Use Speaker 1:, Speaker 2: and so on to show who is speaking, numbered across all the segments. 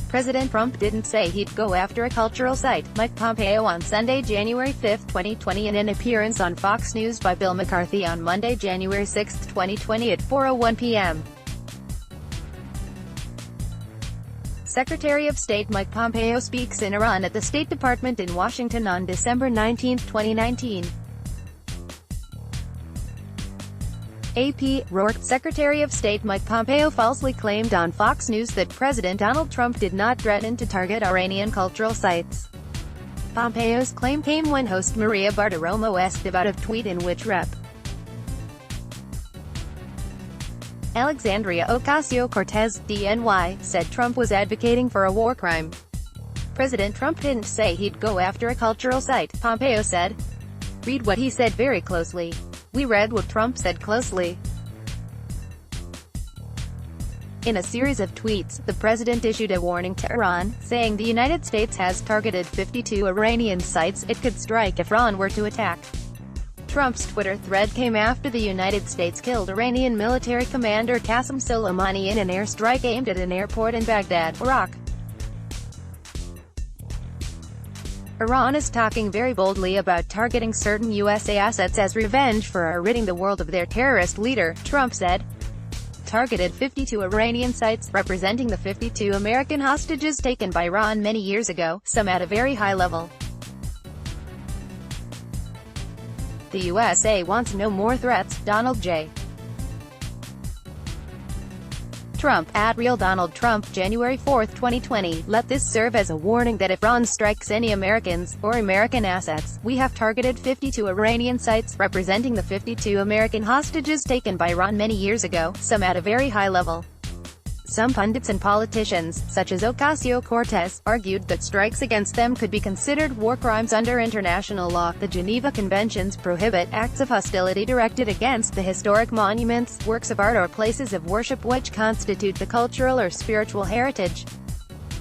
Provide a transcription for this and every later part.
Speaker 1: President Trump didn't say he'd go after a cultural site, Mike Pompeo on Sunday, January 5, 2020 in an appearance on Fox News by Bill McCarthy on Monday, January 6, 2020 at 4:01 p.m. Secretary of State Mike Pompeo speaks in Iran at the State Department in Washington on December 19, 2019. AP, Rourke. Secretary of State Mike Pompeo falsely claimed on Fox News that President Donald Trump did not threaten to target Iranian cultural sites. Pompeo's claim came when host Maria Bartiromo asked about a tweet in which Rep. Alexandria Ocasio-Cortez, DNY, said Trump was advocating for a war crime. President Trump didn't say he'd go after a cultural site, Pompeo said. Read what he said very closely. We read what Trump said closely. In a series of tweets, the president issued a warning to Iran, saying the United States has targeted 52 Iranian sites it could strike if Iran were to attack. Trump's Twitter thread came after the United States killed Iranian military commander Qasem Soleimani in an airstrike aimed at an airport in Baghdad, Iraq. Iran is talking very boldly about targeting certain USA assets as revenge for ridding the world of their terrorist leader, Trump said. Targeted 52 Iranian sites, representing the 52 American hostages taken by Iran many years ago, some at a very high level. The USA wants no more threats, Donald J. Trump, at Real Donald Trump, January 4, 2020, let this serve as a warning that if Iran strikes any Americans, or American assets, we have targeted 52 Iranian sites, representing the 52 American hostages taken by Iran many years ago, some at a very high level. Some pundits and politicians, such as Ocasio-Cortez, argued that strikes against them could be considered war crimes under international law. The Geneva Conventions prohibit acts of hostility directed against the historic monuments, works of art or places of worship which constitute the cultural or spiritual heritage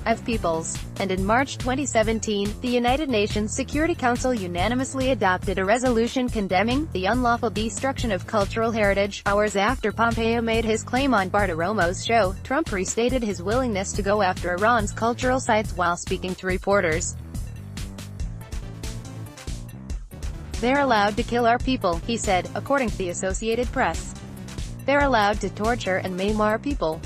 Speaker 1: of peoples. And in March 2017, the United Nations Security Council unanimously adopted a resolution condemning the unlawful destruction of cultural heritage. Hours after Pompeo made his claim on Bartiromo's show, Trump restated his willingness to go after Iran's cultural sites while speaking to reporters. They're allowed to kill our people, he said, according to the Associated Press. They're allowed to torture and maim our people.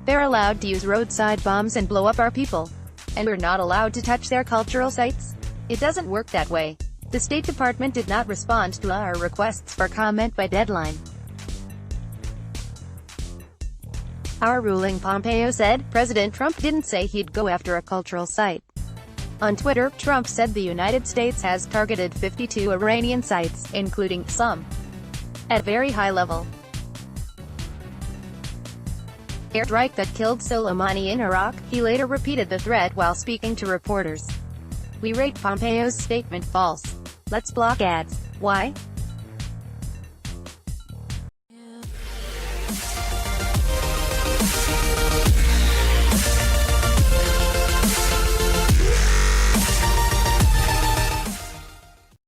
Speaker 1: They're allowed to use roadside bombs and blow up our people. And we're not allowed to touch their cultural sites? It doesn't work that way. The State Department did not respond to our requests for comment by deadline. Our ruling, Pompeo said. President Trump didn't say he'd go after a cultural site. On Twitter, Trump said the United States has targeted 52 Iranian sites, including some at a very high level. Airstrike that killed Soleimani in Iraq. He later repeated the threat while speaking to reporters. We rate Pompeo's statement false. Let's block ads. Why?